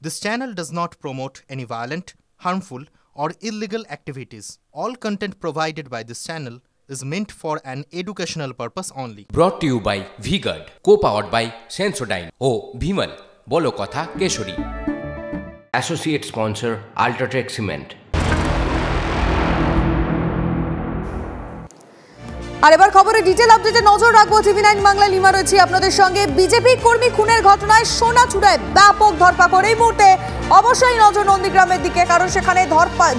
This channel does not promote any violent, harmful, or illegal activities. All content provided by this channel is meant for an educational purpose only. Brought to you by V-Guard, co-powered by Sensodyne O Bhimal, বলো কথা Keshari. Associate sponsor Ultratech Cement। আর এবার খবরের detail আপডেটে নজর রাখবো। TV 9 Bangla lima রয়েছে আপনাদের সঙ্গে। বিজেপি কর্মী খুনের ঘটনায় সোনাচূড়ায় ব্যাপক ধরপাকড়। এই মুহূর্তে অবশ্যই নজর নন্দীগ্রামের দিকে, কারণ সেখানে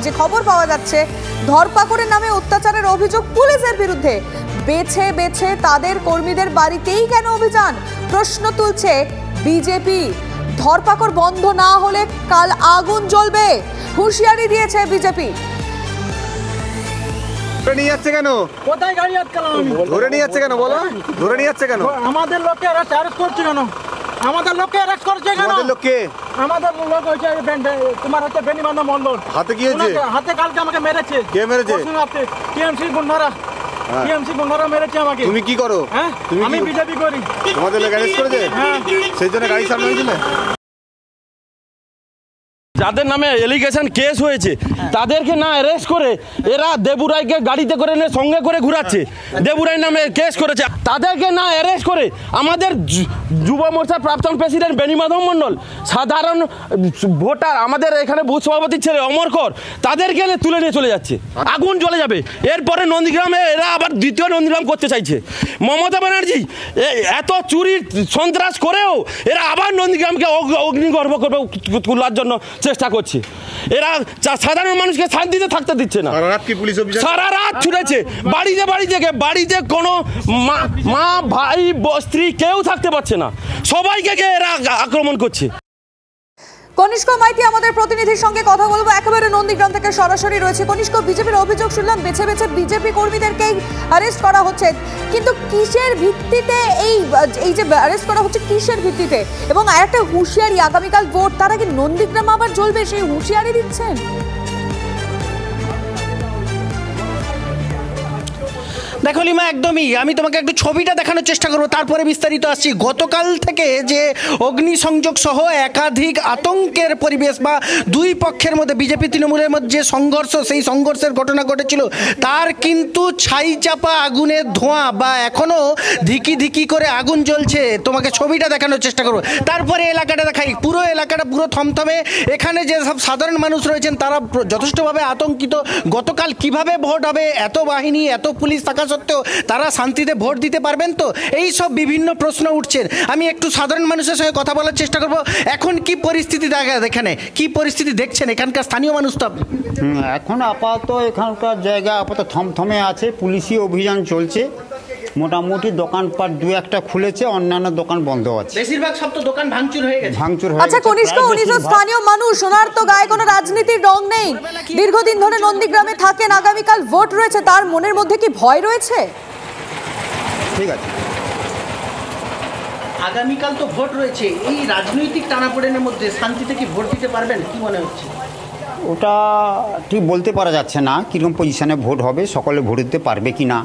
যে খবর পাওয়া যাচ্ছে ধরপাকড়ের নামে অত্যাচারের অভিযোগ পুলিশের বিরুদ্ধে। বেছে বেছে তাদের কর্মীদের বাড়িতেই কেন অভিযান, প্রশ্ন তুলছে বিজেপি। ধরপাকড় বন্ধ না হলে কাল আগুন জ্বলবে, হুঁশিয়ারি দিয়েছে বিজেপি। নিয়ে যাচ্ছে কেন? কোথায় গাড়ি আটকালাম আমি? ধরে নিয়ে যাচ্ছে কেন বলো? ধরে নিয়ে যাচ্ছে কেন? আমাদের লোককে অ্যারেস্ট করছে কেন? আমাদের লোককে অ্যারেস্ট করছে কেন? আমাদের লোককে? আমাদের লোক হচ্ছে তোমার হচ্ছে বেনিবান্ধব মন্ডল। হাতে কি হয়েছে? হাতে কালকে আমাকে মেরেছে। কে মেরেছে? টিএমসি গুন্ডারা। টিএমসি গুন্ডারা মেরেছে আমাকে। তুমি কি করো? হ্যাঁ, আমি বিজেপি করি। তোমাদের লোক অ্যারেস্ট করেছে? হ্যাঁ, সেই জন্য গাড়ি সামনে হয়েছিল। যাদের নামে এলিগেশন কেস হয়েছে তাদেরকে না অ্যারেস্ট করে এরা দেবুরাইকে গাড়িতে করে নিয়ে সঙ্গে করে ঘুরাচ্ছে। দেবুরাই নামে কেস করেছে, তাদেরকে না অ্যারেস্ট করে আমাদের যুব মোর্চার প্রাক্তন প্রেসিডেন্ট বেনিমাধব মণ্ডল, সাধারণ ভোটার, আমাদের এখানে বুথ সভাপতির ছেলে অমর কর, তাদেরকে তুলে নিয়ে চলে যাচ্ছে। আগুন জ্বলে যাবে। এরপরে নন্দীগ্রামে এরা আবার দ্বিতীয় নন্দীগ্রাম করতে চাইছে। মমতা ব্যানার্জি এত চুরির সন্ত্রাস করেও এরা আবার নন্দীগ্রামকে অগ্নিগর্ভ করবে তোলার জন্য চেষ্টা করছে। এরা সাধারণ মানুষকে শান্তিতে থাকতে দিচ্ছে না। সারা রাত ছুটেছে বাড়িতে বাড়িতে কোনো মা ভাই স্ত্রী কেউ থাকতে পারছে না, সবাইকে এরা আক্রমণ করছে। কনিষ্ক মাইতি আমাদের প্রতিনিধির সঙ্গে কথা বলবো, একেবারে নন্দীগ্রাম থেকে সরাসরি রয়েছে। কনিষ্ক, বিজেপির অভিযোগ শুনলাম বেছে বেছে বিজেপি কর্মীদেরকেই অ্যারেস্ট করা হচ্ছে, কিন্তু কিসের ভিত্তিতে এই যে অ্যারেস্ট করা হচ্ছে, কিসের ভিত্তিতে? এবং আরেকটা হুঁশিয়ারি, আগামীকাল ভোট, তার আগে নন্দীগ্রাম আবার জ্বলবে, সেই হুঁশিয়ারি দিচ্ছেন। দেখো লিমা, একদমই আমি তোমাকে একটু ছবিটা দেখানোর চেষ্টা করবো, তারপরে বিস্তারিত আসছি। গতকাল থেকে যে অগ্নিসংযোগ সহ একাধিক আতঙ্কের পরিবেশ বা দুই পক্ষের মধ্যে বিজেপি তৃণমূলের মধ্যে যে সংঘর্ষ, সেই সংঘর্ষের ঘটনা ঘটেছিল, তার কিন্তু ছাই চাপা আগুনের ধোঁয়া বা এখনও ধিকি ধিকি করে আগুন জ্বলছে। তোমাকে ছবিটা দেখানোর চেষ্টা করবো, তারপরে এলাকাটা দেখাই। পুরো এলাকাটা পুরো থমথমে। এখানে যে সব সাধারণ মানুষ রয়েছেন তারা যথেষ্টভাবে আতঙ্কিত। গতকাল কিভাবে ভোট হবে, এত বাহিনী এত পুলিশ থাকা সত্ত্বেও তারা শান্তিতে ভোট দিতে পারবেন তো? এই সব বিভিন্ন প্রশ্ন উঠছে। আমি একটু সাধারণ মানুষের সঙ্গে কথা বলার চেষ্টা করব। এখন কি পরিস্থিতি এখানে, কি পরিস্থিতি দেখছেন এখানকার স্থানীয় মানুষ? তো এখন আপাতত এখানকার জায়গা আপাতত থমথমে আছে, পুলিশি অভিযান চলছে। মোটামুটি দোকানপাট দু একটা খুলেছে, অন্যান্য দোকান বন্ধ আছে। বেশিরভাগ সব তো দোকান ভাঙচুর হয়ে গেছে। আচ্ছা কনিষ্ক, উনি তো স্থানীয় মানুষ, ওনার তো গায়ে কোনো রাজনীতির রং নেই, দীর্ঘদিন ধরে নন্দীগ্রামে থাকেন, আগামীকাল ভোট রয়েছে, তার মনের মধ্যে কি ভয় রয়েছে? ঠিক আছে, আগামীকাল তো ভোট রয়েছে, এই রাজনৈতিক টানাপোড়েনের মধ্যে শান্তিতে কি ভোট দিতে পারবেন, কি মনে হচ্ছে? ওটা ঠিক বলতে পারা যাচ্ছে না কীরকম পজিশনে ভোট হবে, সকলে ভোট দিতে পারবে কি না।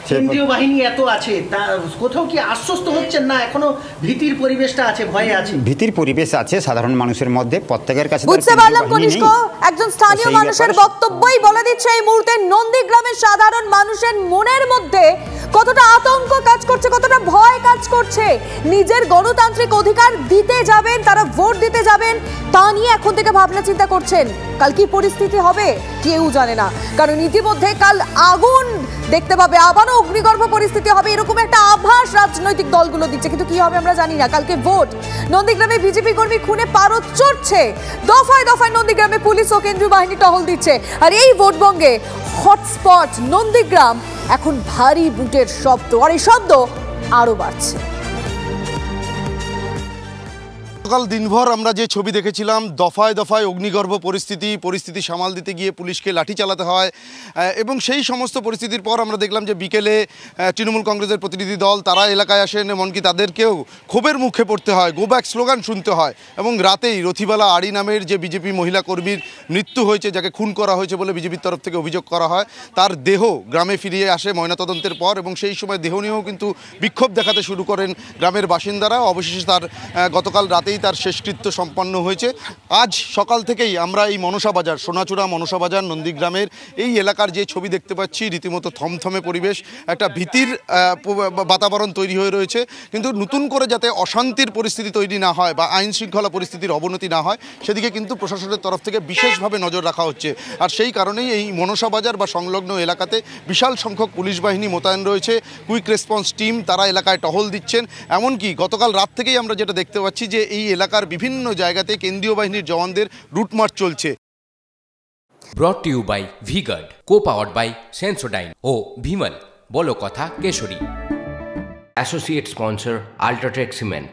কেন্দ্রীয় বাহিনী এত আছে, তা কোথাও কি আশ্বস্ত হচ্ছেন না? এখনো ভীতির পরিবেশটা আছে, ভয়ে আছে। ভীতির পরিবেশ আছে সাধারণ মানুষের মধ্যে, প্রত্যেকের কাছে। বুঝতে পারলাম কনিষ্ক, একজন স্থানীয় মানুষের বক্তব্যই বলে দিচ্ছে এই মুহূর্তে নন্দীগ্রামের সাধারণ মানুষের মনের মধ্যে কতটা আতঙ্ক কাজ করছে, কতটা ভয় কাজ করছে। নিজের গণতান্ত্রিক অধিকার দিতে যাবেন, তারা ভোট দিতে যাবেন, তা নিয়ে এখন থেকে ভাবনা চিন্তা করছেন। কাল কি পরিস্থিতি হবে কেউ জানে না, কারণ ইতিমধ্যে কাল আগুন দেখতে পাবে, আবারও অগ্নিগর্ভ পরিস্থিতি হবে, এরকম একটা আভাস রাজনৈতিক দলগুলো দিচ্ছে, কিন্তু কি হবে আমরা জানি না। কালকে ভোট। নন্দীগ্রামে বিজেপি কর্মী খুনে পারদ চড়ছে, দফায় দফায় নন্দীগ্রামে পুলিশ ও কেন্দ্রীয় বাহিনী টহল দিচ্ছে। আর এই ভোটবঙ্গে হটস্পট নন্দীগ্রাম, এখন ভারী বুটের শব্দ, আর এই শব্দ আরো বাড়ছে। গতকাল দিনভর আমরা যে ছবি দেখেছিলাম, দফায় দফায় অগ্নিগর্ভ পরিস্থিতি সামাল দিতে গিয়ে পুলিশকে লাঠি চালাতে হয়, এবং সেই সমস্ত পরিস্থিতির পর আমরা দেখলাম যে বিকেলে তৃণমূল কংগ্রেসের প্রতিনিধি দল তারা এলাকায় আসেন, এমনকি তাদেরকেও ক্ষোভের মুখে পড়তে হয়, গো ব্যাক স্লোগান শুনতে হয়। এবং রাতেই রথিবালা আড়ি নামের যে বিজেপি মহিলা কর্মীর মৃত্যু হয়েছে, যাকে খুন করা হয়েছে বলে বিজেপির তরফ থেকে অভিযোগ করা হয়, তার দেহ গ্রামে ফিরিয়ে আসে ময়নাতদন্তের পর, এবং সেই সময় দেহ নিয়েও কিন্তু বিক্ষোভ দেখাতে শুরু করেন গ্রামের বাসিন্দারা। অবশেষে তার গতকাল রাতেই আগেই তার শেষকৃত্য সম্পন্ন হয়েছে। আজ সকাল থেকেই আমরা এই মনসা বাজার, সোনাচূড়া মনসা বাজার নন্দীগ্রামের এই এলাকার যে ছবি দেখতে পাচ্ছি, রীতিমতো থমথমে পরিবেশ, একটা ভীতির বাতাবরণ তৈরি হয়ে রয়েছে। কিন্তু নতুন করে যাতে অশান্তির পরিস্থিতি তৈরি না হয় বা আইন শৃঙ্খলা পরিস্থিতির অবনতি না হয়, সেদিকে কিন্তু প্রশাসনের তরফ থেকে বিশেষভাবে নজর রাখা হচ্ছে। আর সেই কারণেই এই মনসা বাজার বা সংলগ্ন এলাকাতে বিশাল সংখ্যক পুলিশ বাহিনী মোতায়েন রয়েছে, কুইক রেসপন্স টিম, তারা এলাকায় টহল দিচ্ছেন। এমনকি গতকাল রাত থেকেই আমরা যেটা দেখতে পাচ্ছি যে এই এলাকার বিভিন্ন জায়গাতে কেন্দ্রীয় বাহিনীর জওয়ানদের রুটমার্চ চলছে। Brought to you by V-Guard, co-powered by Sensodyne O Bhimal, বলো কথা Keshari. Associate sponsor Ultratech Cement।